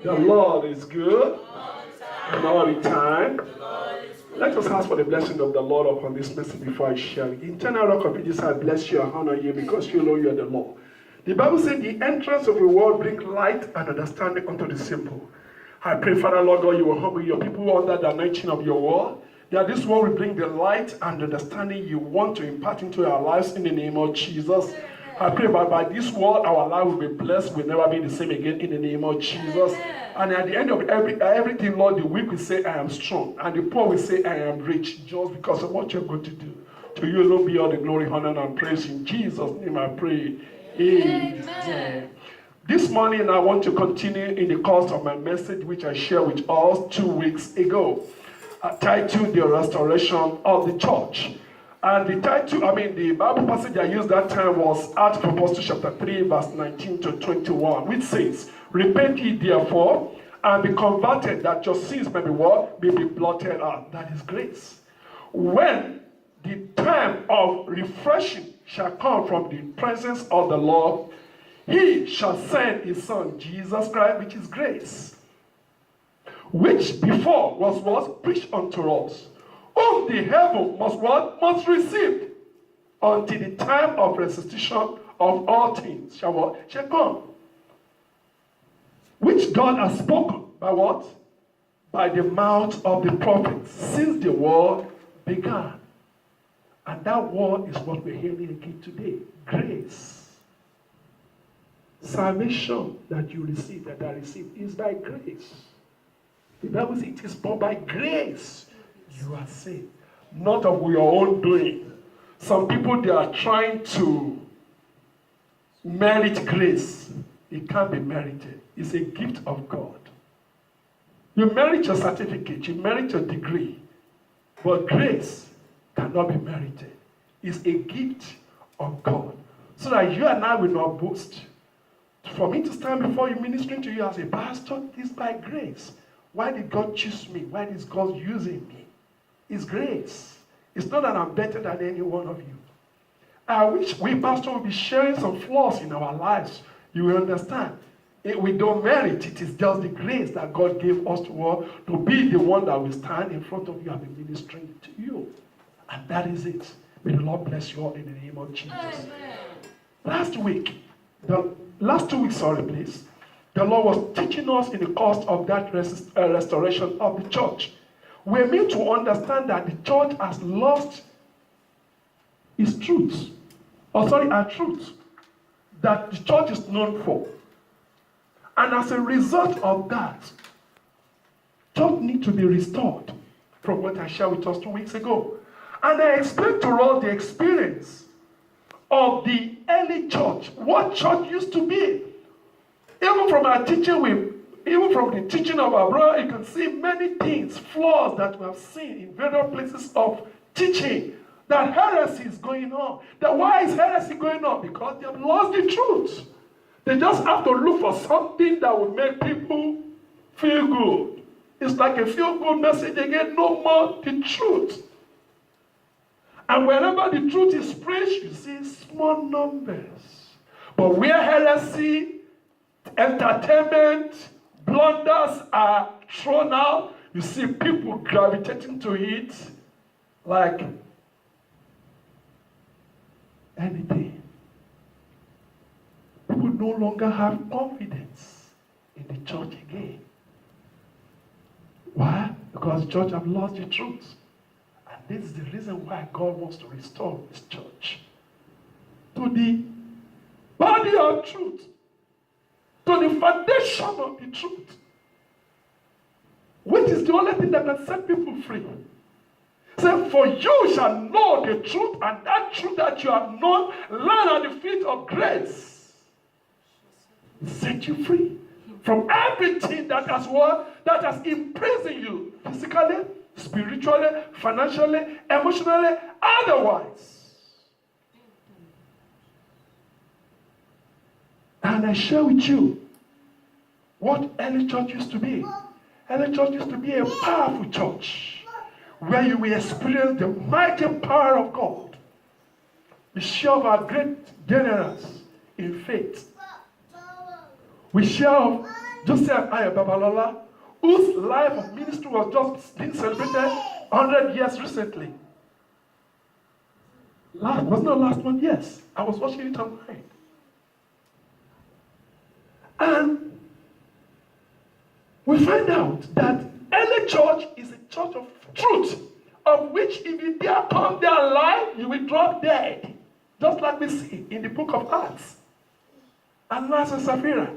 The Lord is good. And all the time. Let us ask for the blessing of the Lord upon this message before I share it. Internal rock of ages, I bless you and honor you because you know you are the Lord. The Bible says the entrance of the world brings light and understanding unto the simple. I pray, Father, Lord God, you will humble your people under the anointing of your word. That this word will bring the light and understanding you want to impart into our lives in the name of Jesus. I pray that by this word, our life will be blessed, will never be the same again in the name of Jesus. And at the end of everything, Lord, the weak will say, I am strong. And the poor will say, I am rich, just because of what you're going to do. To you alone be all the glory, honor, and praise. In Jesus' name I pray. Amen. This morning, I want to continue in the course of my message, which I shared with us 2 weeks ago, titled The Restoration of the Church. And the title, the Bible passage I used that time was Acts of Apostles chapter 3, verse 19 to 21, which says, Repent ye therefore, and be converted, that your sins may be what? May be blotted out. That is grace. When the time of refreshing shall come from the presence of the Lord, he shall send his Son, Jesus Christ, which is grace, which before was preached unto us, whom the heaven must receive, until the time of restitution of all things shall come, which God has spoken by what? By the mouth of the prophets, since the world began. And that word is what we're hearing again today. Grace. Salvation that you receive, that I receive, is by grace. The Bible says it is but by grace you are saved, not of your own doing. Some people, they are trying to merit grace. It can't be merited. It's a gift of God. You merit your certificate, you merit your degree, but grace cannot be merited. It's a gift of God, so that you and I will not boast. For me to stand before you ministering to you as a pastor is by grace. Why did God choose me? Why is God using me? It's grace. It's not that I'm better than any one of you. I wish we, pastor, will be sharing some flaws in our lives. You will understand. We don't merit it. It's just the grace that God gave us to be the one that will stand in front of you and be ministering to you. And that is it. May the Lord bless you all in the name of Jesus. Amen. Last 2 weeks, the Lord was teaching us in the course of that restoration of the church. We're meant to understand that the church has lost its truth. Our truth that the church is known for. And as a result of that, church needs to be restored from what I shared with us 2 weeks ago. And I explained to us the experience of the early church, what church used to be. Even from our teaching, even from the teaching of our brother, you can see many things, flaws that we have seen in various places of teaching, that heresy is going on. Why is heresy going on? Because they have lost the truth. They just have to look for something that will make people feel good. It's like a feel-good message again, no more the truth. And whenever the truth is preached, you see small numbers. But where heresy, entertainment, blunders are thrown out, you see people gravitating to it like anything. People no longer have confidence in the church again. Why? Because the church have lost the truth. And this is the reason why God wants to restore His church to the body of truth, to the foundation of the truth, which is the only thing that can set people free. Say, for you shall know the truth, and that truth that you have known, learn at the feet of grace, set you free from everything that has imprisoned you, physically, spiritually, financially, emotionally, otherwise. And I share with you what early church used to be. Early church used to be a powerful church where you will experience the mighty power of God. We share of our great generals in faith. We share of Joseph Ayo Babalola, whose life of ministry was just being celebrated 100 years recently. Was not last month? Yes. I was watching it online. And we find out that early church is a church of truth, of which if you dare come there alive, you will drop dead. Just like we see in the book of Acts. Ananias and Sapphira.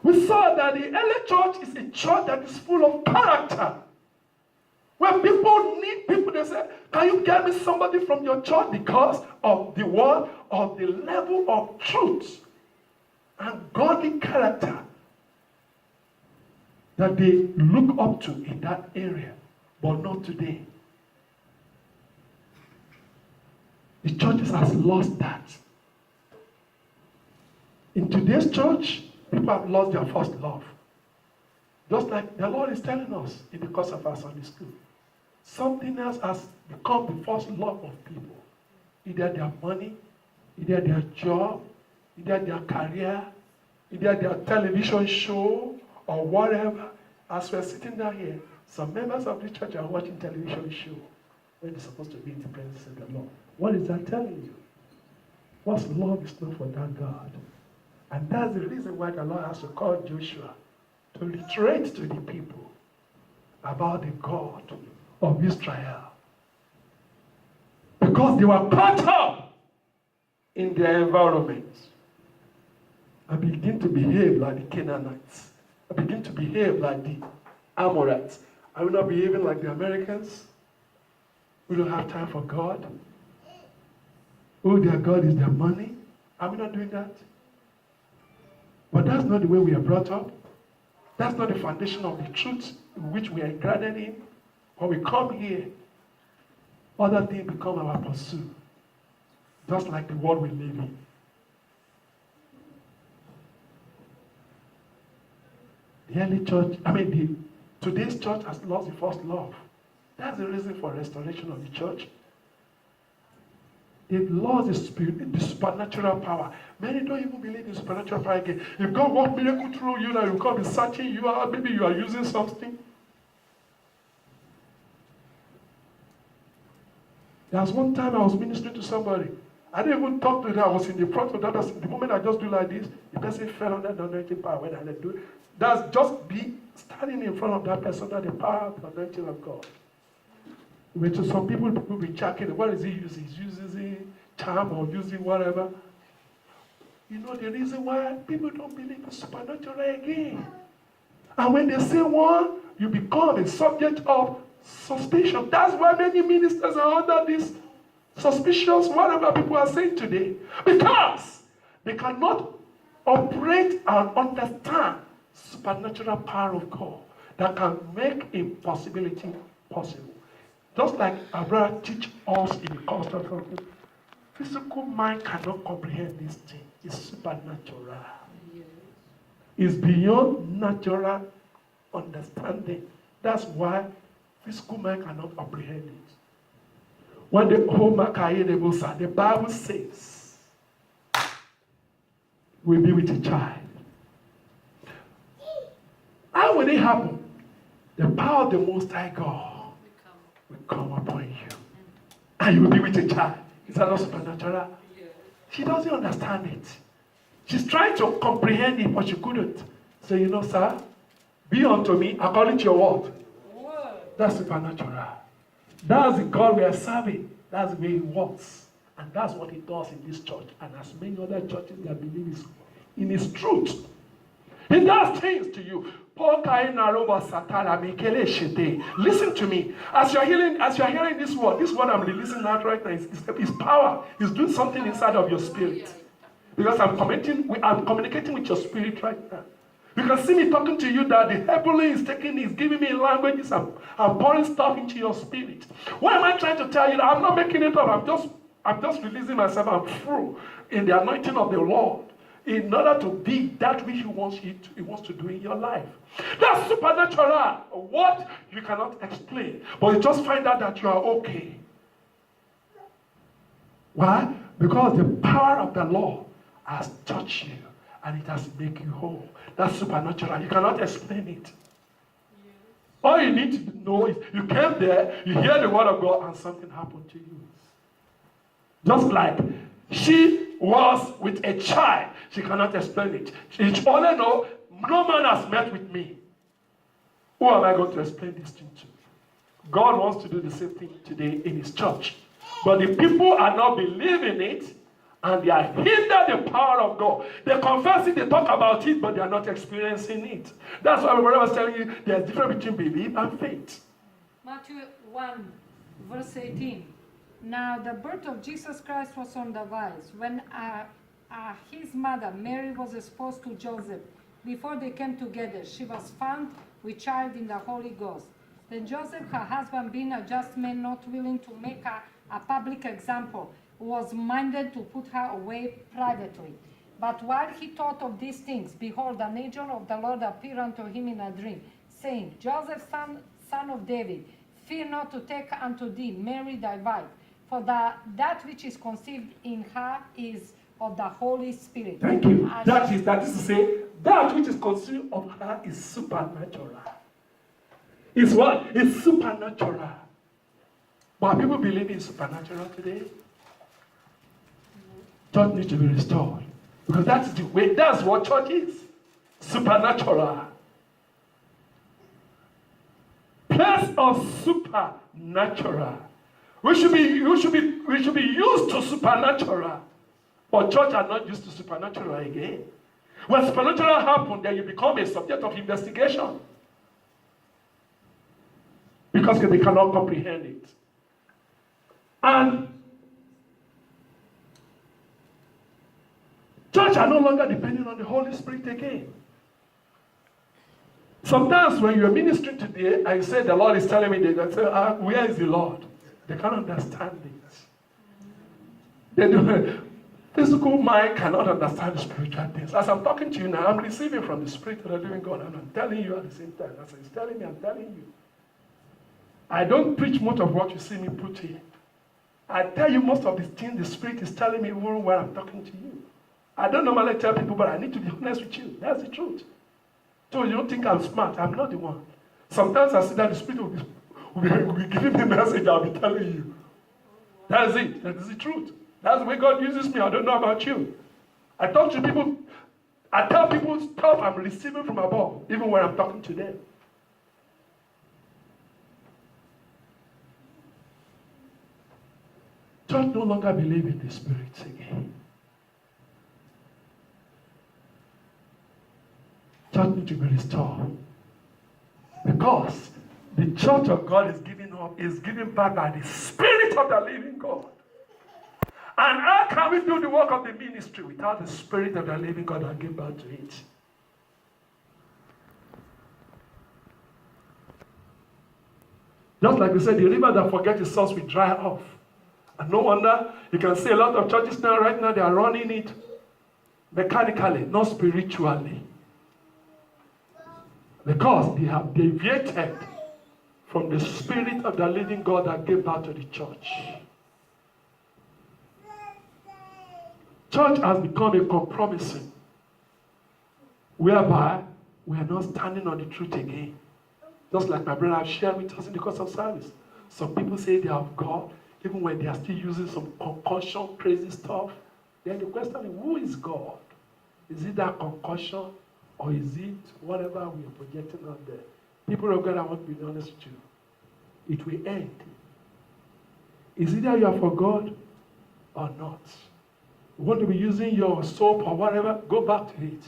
We saw that the early church is a church that is full of character. When people need people, they say, can you get me somebody from your church because of the word, of the level of truth and godly character that they look up to in that area, but not today. The churches has lost that. In today's church, people have lost their first love. Just like the Lord is telling us in the course of our Sunday school. Something else has become the first love of people. Either their money, either their job, either their career, either their television show, or whatever. As we're sitting down here, some members of the church are watching television show when they're supposed to be in the presence of the Lord. What is that telling you? What's love is not for that God. And that's the reason why the Lord has to call Joshua to reiterate to the people about the God of Israel. Because they were caught up in their environment and begin to behave like the Canaanites, and begin to behave like the Amorites. Are we not behaving like the Americans? We don't have time for God. Oh, their God is their money. Are we not doing that? But that's not the way we are brought up. That's not the foundation of the truth in which we are grounded in. When we come here, other things become our pursuit. Just like the world we live in. The early church, today's church has lost the first love. That's the reason for restoration of the church. They've lost the supernatural power. Many don't even believe in supernatural power again. If God works miracle through you, now you can't be searching you out. Maybe you are using something. There was one time I was ministering to somebody. I didn't even talk to them. I was in the front of that person. The moment I just do like this, the person fell under the anointing power. When I do it, that's just be standing in front of that person under the power of the anointing of God. Which some people will be checking. What is he using? He's using charm or using whatever. You know the reason why people don't believe in supernatural again. And when they say one, you become a subject of suspicion. That's why many ministers are under this suspicious whatever people are saying today. Because they cannot operate and understand supernatural power of God that can make impossibility possible. Just like our brother teach us in the course of something, physical mind cannot comprehend this thing. It's supernatural. It's beyond natural understanding. That's why physical mind cannot comprehend it. When the Bible says, we'll be with a child. How will it happen? The power of the Most High God will come upon you. And you will be with a child. Is that not supernatural? She doesn't understand it. She's trying to comprehend it, but she couldn't. So, you know, sir, be unto me according to your word. That's supernatural. That's the God we are serving. That's the way he works. And that's what he does in this church. And as many other churches that believe in his truth. He does things to you. Listen to me. As you're hearing this word I'm releasing out right now is power. It's doing something inside of your spirit. Because I'm communicating with your spirit right now. You can see me talking to you that the heavenly is giving me languages. I'm pouring stuff into your spirit. What am I trying to tell you? I'm not making it up. I'm just releasing myself. I'm through in the anointing of the Lord. In order to be that which he wants to do in your life. That's supernatural. What you cannot explain. But you just find out that you are okay. Why? Because the power of the Lord has touched you. and it has to make you whole. That's supernatural. You cannot explain it. All you need to know is you came there, you hear the word of God, and something happened to you. Just like she was with a child. She cannot explain it. She only know, no man has met with me. Who am I going to explain this thing to? God wants to do the same thing today in his church. But the people are not believing it, and they are hindering the power of God. They confess it, they talk about it, but they are not experiencing it. That's why my brother was telling you, there's a difference between belief and faith. Matthew 1, verse 18. Now the birth of Jesus Christ was on the wise, when his mother Mary was espoused to Joseph. Before they came together, she was found with child in the Holy Ghost. Then Joseph, her husband, being a just man, not willing to make her a public example, was minded to put her away privately. But while he thought of these things, behold, an angel of the Lord appeared unto him in a dream, saying, Joseph, son of David, fear not to take unto thee Mary thy wife, for that which is conceived in her is of the Holy Spirit. Thank you. That is to say, that which is conceived of her is supernatural. It's what? It's supernatural. But people believe in supernatural today. Church needs to be restored. Because that's the way, that's what church is. Supernatural. Place of supernatural. We should be used to supernatural. But church are not used to supernatural again. When supernatural happens, then you become a subject of investigation. Because they cannot comprehend it. And church are no longer depending on the Holy Spirit again. Sometimes when you're ministering today, I say the Lord is telling me, they say, where is the Lord? They can't understand it. They do. Physical mind cannot understand the spiritual things. As I'm talking to you now, I'm receiving from the Spirit of the living God, and I'm telling you at the same time. As He's telling me, I'm telling you. I don't preach much of what you see me put here. I tell you most of the things the Spirit is telling me even when I'm talking to you. I don't normally tell people, but I need to be honest with you. That's the truth. So you don't think I'm smart. I'm not the one. Sometimes I see that the Spirit will be giving me a message I'll be telling you. That's it. That is the truth. That's the way God uses me. I don't know about you. I talk to people. I tell people stuff I'm receiving from above, even when I'm talking to them. Church no longer believe in the Spirit again. Church needs to be restored. Because the church of God is given back by the Spirit of the living God. And how can we do the work of the ministry without the Spirit of the living God that gave back to it? Just like we said, the river that forgets its source will dry off. And no wonder you can see a lot of churches now, right now, they are running it mechanically, not spiritually. Because they have deviated from the Spirit of the living God that gave birth to the church. Church has become a compromising, whereby we are not standing on the truth again. Just like my brother shared with us in the course of service. Some people say they have God, even when they are still using some concussion, crazy stuff. Then the question is, who is God? Is it that concussion, or is it whatever we are projecting out there? People of God, I want to be honest with you. It will end. Is either you are for God or not. You want to be using your soap or whatever, go back to it.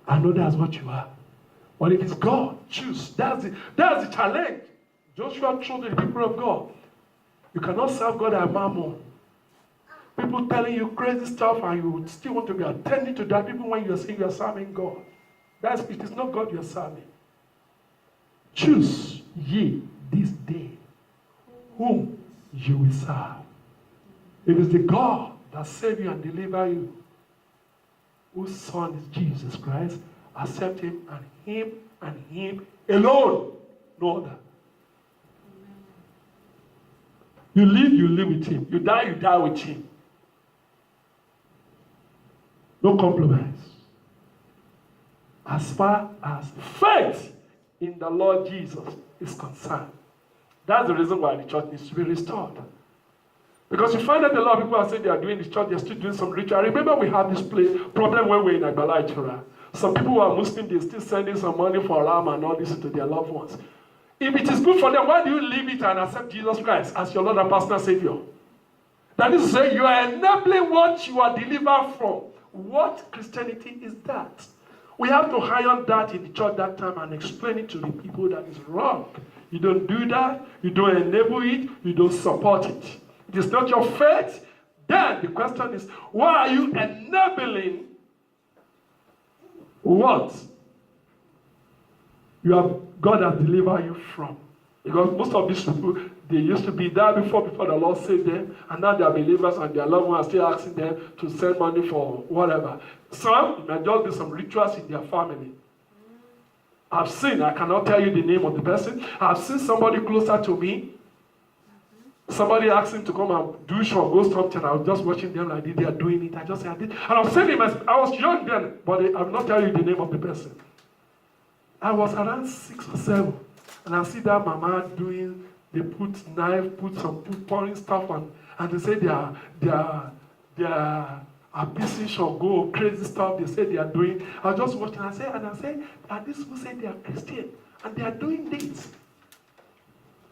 I know that's what you are. But if it's God, choose. That's the challenge. Joshua told the people of God, you cannot serve God and mammon. People telling you crazy stuff and you still want to be attending to that even when you're saying you're serving God. It is not God you're serving. Choose ye this day whom you will serve. It is the God that save you and deliver you, whose Son is Jesus Christ. Accept Him and Him alone. No other. You live with Him. You die with Him. No compromise. As far as faith in the Lord Jesus is concerned. That's the reason why the church needs to be restored. Because you find that a lot of people are saying they are doing this church, they're still doing some ritual. I remember we had this problem when we were in Agbala Ichura. Some people who are Muslim, they're still sending some money for Ram and all this to their loved ones. If it is good for them, why do you leave it and accept Jesus Christ as your Lord and personal Savior? That is to say, you are enabling what you are delivered from. What Christianity is that? We have to hire that in the church that time and explain it to the people that is wrong. You don't do that, you don't enable it, you don't support it. It is not your faith. Then the question is, why are you enabling what God has delivered you from? Because most of these people, they used to be there before the Lord saved them, and now they are believers and their loved ones are still asking them to send money for whatever. Some, it might just be some rituals in their family. I've seen, I cannot tell you the name of the person, I've seen somebody closer to me, somebody asked him to come and do some ghost hunting. I was just watching them like they are doing it. I just said I did. And I was saying, I was young then, but I will not tell you the name of the person. I was around 6 or 7, and I see that mama doing, they put knife, pouring stuff on, and they say they are abusing or go crazy stuff. They say they are doing. I was just watching. I say, and these people say they are Christian, and they are doing this.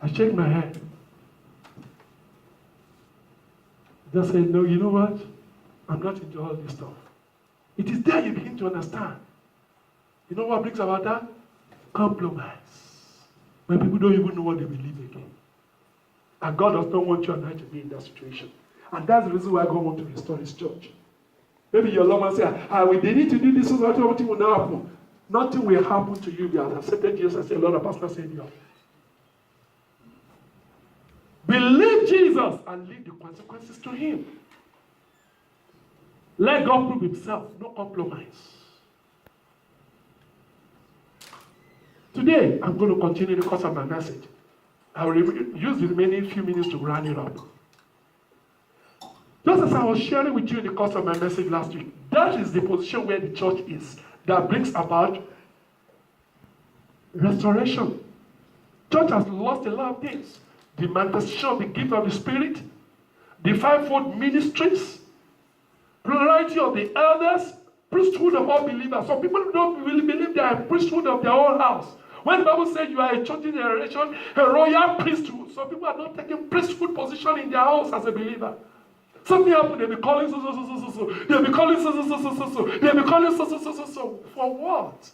I shake my head. Just say, no, you know what? I'm not into all this stuff. It is there you begin to understand. You know what brings about that? Compromise. When people don't even know what they believe again. And God does not want you and I to be in that situation. And that's the reason why God wants to restore his church. Maybe your Lord will say, they need to do this, so nothing will not happen. Nothing will happen to you. You have accepted Jesus as your Lord and personal Savior. Believe Jesus and leave the consequences to him. Let God prove himself. No compromise. Today, I'm going to continue the course of my message. I will use the remaining few minutes to round it up. Just as I was sharing with you in the course of my message last week, that is the position where the church is that brings about restoration. Church has lost a lot of things. The manifestation of the gift of the Spirit, the fivefold ministries, plurality of the elders, priesthood of all believers. Some people don't really believe they are a priesthood of their own house. When the Bible says you are a chosen generation, a royal priesthood, some people are not taking priesthood position in their house as a believer. Something happened, they'll be calling so. They'll be calling so. They'll be calling so. For what?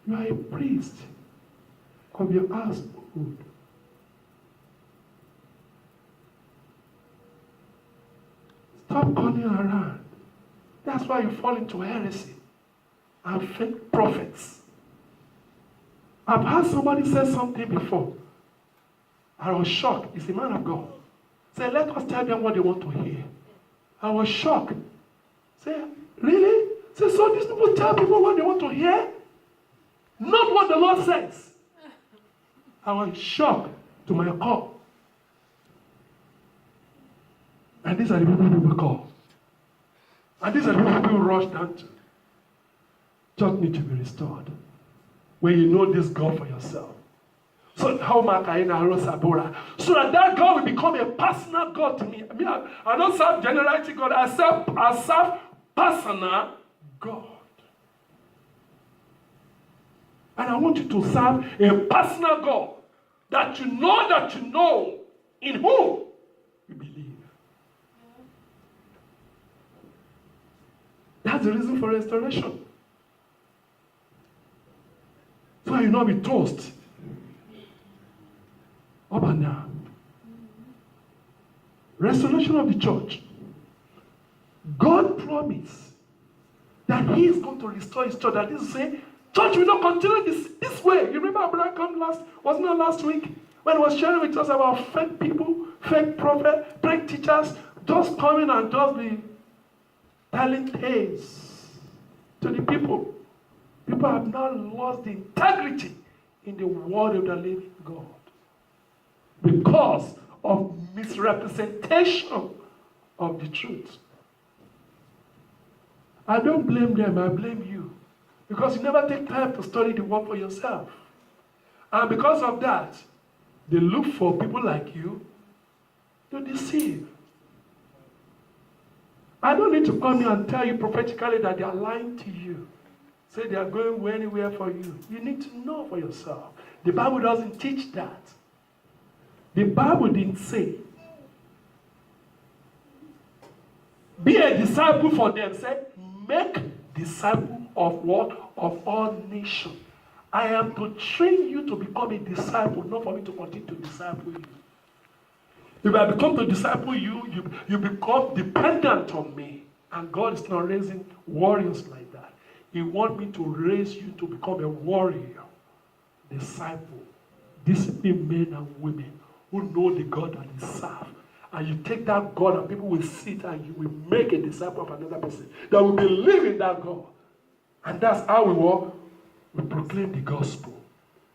You are a priest of your household. Stop calling around. That's why you fall into heresy and fake prophets. I've heard somebody say something before. I was shocked. It's a man of God. Say, let us tell them what they want to hear. I was shocked. Say, really? Say, so these people tell people what they want to hear? Not what the Lord says. I was shocked to my core. And these are the people we call. And these are the people we rush down to. Church needs to be restored. When you know this God for yourself. So how so that God will become a personal God to me. I don't serve generality God. I serve personal God. And I want you to serve a personal God that you know in whom you believe. That's the reason for restoration. So you not be tossed up and down. Restoration of the church. God promised that he is going to restore his church. That is to say, church will not continue this way. You remember Abraham wasn't it last week? When he was sharing with us about fake people, fake prophets, fake teachers, just coming and just be telling tales to the people. People have now lost the integrity in the word of the living God because of misrepresentation of the truth. I don't blame them, I blame you. Because you never take time to study the word for yourself. And because of that, they look for people like you to deceive. I don't need to come here and tell you prophetically that they are lying to you. Say they are going anywhere for you. You need to know for yourself. The Bible doesn't teach that. The Bible didn't say, be a disciple for them. Say, make disciple of what? Of all nations. I am to train you to become a disciple, not for me to continue to disciple you. If I become to disciple you, you become dependent on me. And God is not raising warriors like that. He wants me to raise you to become a warrior, disciple, disciplined men and women who know the God that they serve. And you take that God and people will sit and you will make a disciple of another person that will believe in that God. And that's how we walk. We proclaim the gospel.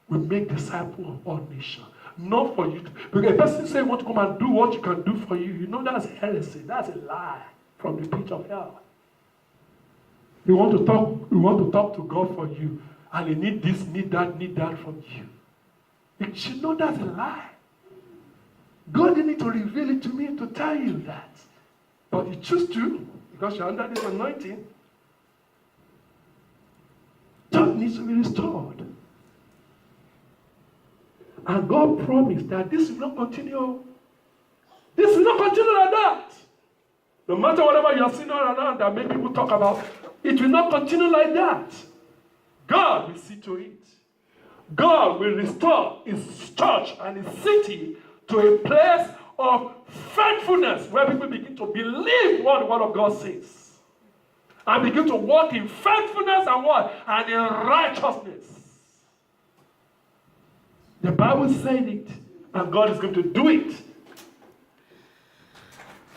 We make disciples of all nations. Not for you. Because a person say want to come and do what you can do for you. You know that's heresy. That's a lie from the pit of hell. You want to talk to God for you. And he need this, need that from you. You should know that's a lie. God didn't need to reveal it to me to tell you that. But you choose to, because you're under this anointing. Church needs to be restored. And God promised that this will not continue. This will not continue like that. No matter whatever you're seeing around that make people talk about, it will not continue like that. God will see to it. God will restore his church and his city to a place of faithfulness where people begin to believe what the word of God says. And begin to walk in faithfulness and what? And in righteousness. The Bible said it, and God is going to do it.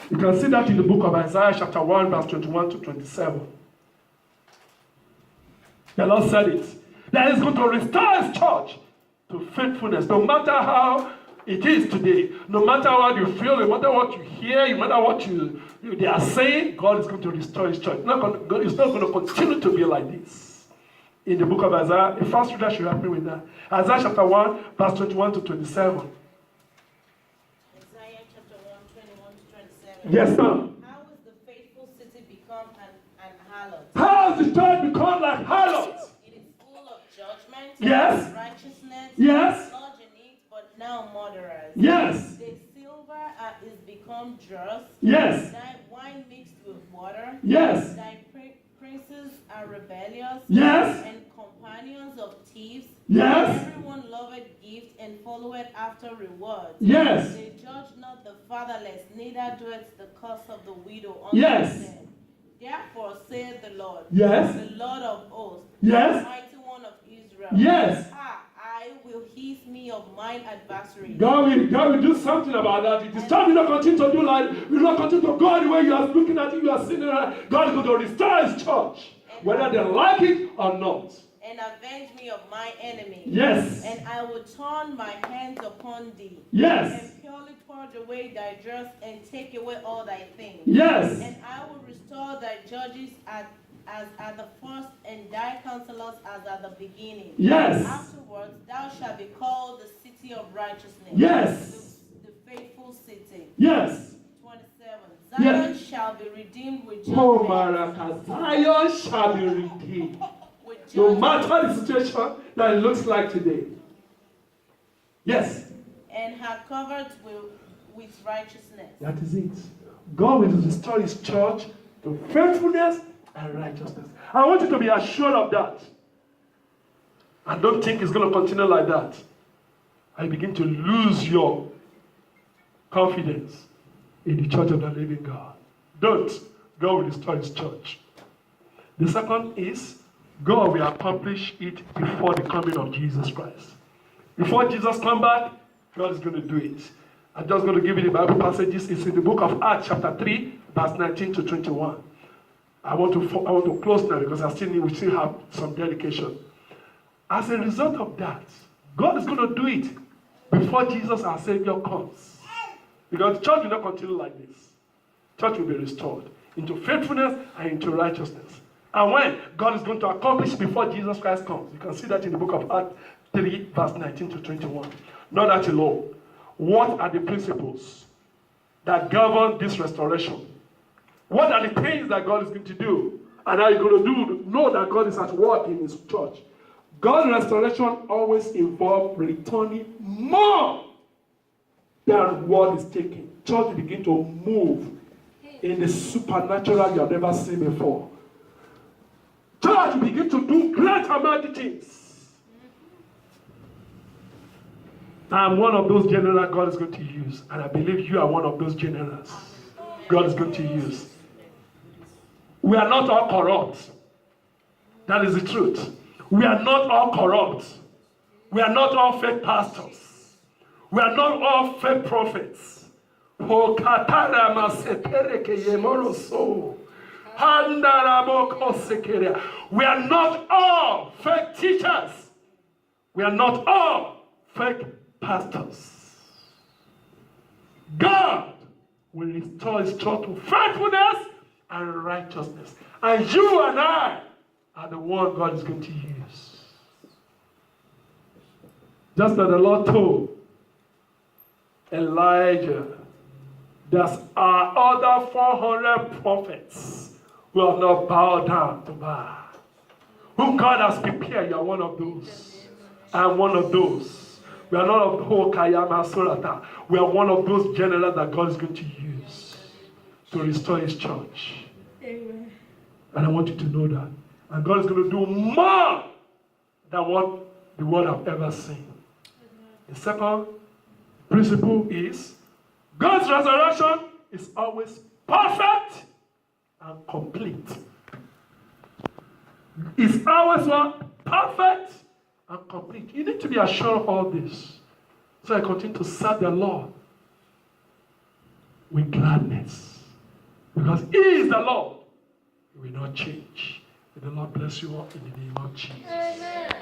You can see that in the book of Isaiah chapter 1, verse 21 to 27. The Lord said it. That He's going to restore His church to faithfulness, no matter how it is today. No matter what you feel, no matter what you hear, no matter what they are saying, God is going to restore His church. It's not going to continue to be like this. In the book of Isaiah, the first reader should help me with that. Isaiah chapter 1, verse 21 to 27. Isaiah chapter 1, 21 to 27. Yes, ma'am. How is the faithful city become an harlot? How has the church become like harlots? It is full of judgment, Yes. righteousness, Yes. not in it, but now murderers. Yes. The silver is become dross. Yes. Thy wine mixed with water. Yes. Thy princes are rebellious. Yes. And companions of thieves. Yes. Everyone loveth gift and followeth after reward. Yes. They judge not the fatherless, neither doeth the cause of the widow unto Yes. them. Therefore saith the Lord, Yes. the Lord of hosts, Yes. the mighty one of Israel. Yes. I will heed me of mine adversary. God will do something about that. It is time you not continue to do like, you not continue to go the way you are looking at it, you are seeing it. God is going to restore His church, whether they like it or not. And avenge me of my enemy. Yes. And I will turn my hands upon thee. Yes. And purely purge away thy dross and take away all thy things. Yes. And I will restore thy judges as at the first, and thy counselors as at the beginning. Yes. Afterwards thou shalt be called the city of righteousness. Yes. The faithful city. Yes. 27. Yes. Zion shall be redeemed with judgment. Oh, Maraka, Zion shall be redeemed. With No judgment. matter the situation that it looks like today. Yes. And her covered with righteousness. That is it. God will restore His church to faithfulness and righteousness. I want you to be assured of that. And don't think it's going to continue like that. I begin to lose your confidence in the church of the living God. Don't. God will restore His church. The second is, God will accomplish it before the coming of Jesus Christ. Before Jesus comes back, God is going to do it. I'm just going to give you the Bible passages. It's in the book of Acts chapter 3, verse 19 to 21. I want to close now because we still have some dedication. As a result of that, God is going to do it before Jesus our Savior comes. Because the church will not continue like this. Church will be restored into faithfulness and into righteousness. And when God is going to accomplish before Jesus Christ comes, you can see that in the book of Acts 3, verse 19 to 21. Not that alone. What are the principles that govern this restoration? What are the things that God is going to do? And how are you going to do? Know that God is at work in his church. God's restoration always involves returning more than what is taken. Church begin to move in the supernatural you have never seen before. Church begin to do great and mighty things. I'm one of those generals God is going to use. And I believe you are one of those generals God is going to use. We are not all corrupt. That is the truth. We are not all corrupt. We are not all fake pastors. We are not all fake prophets. We are not all fake teachers. We are not all fake pastors. God will restore his church to faithfulness and righteousness. And you and I are the one God is going to use. Just as the Lord told Elijah, there's other 400 prophets who have not bowed down to Baal. Whom God has prepared, you are one of those. I am one of those. We are not of the whole Kayama Surata. We are one of those generals that God is going to use to restore his church. Amen. And I want you to know that. And God is going to do more than what the world have ever seen. The second principle is God's resurrection is always perfect and complete. It's always what? Perfect and complete. You need to be assured of all this. So I continue to serve the Lord with gladness. Because he is the Lord. He will not change. May the Lord bless you all in the name of Jesus. Amen.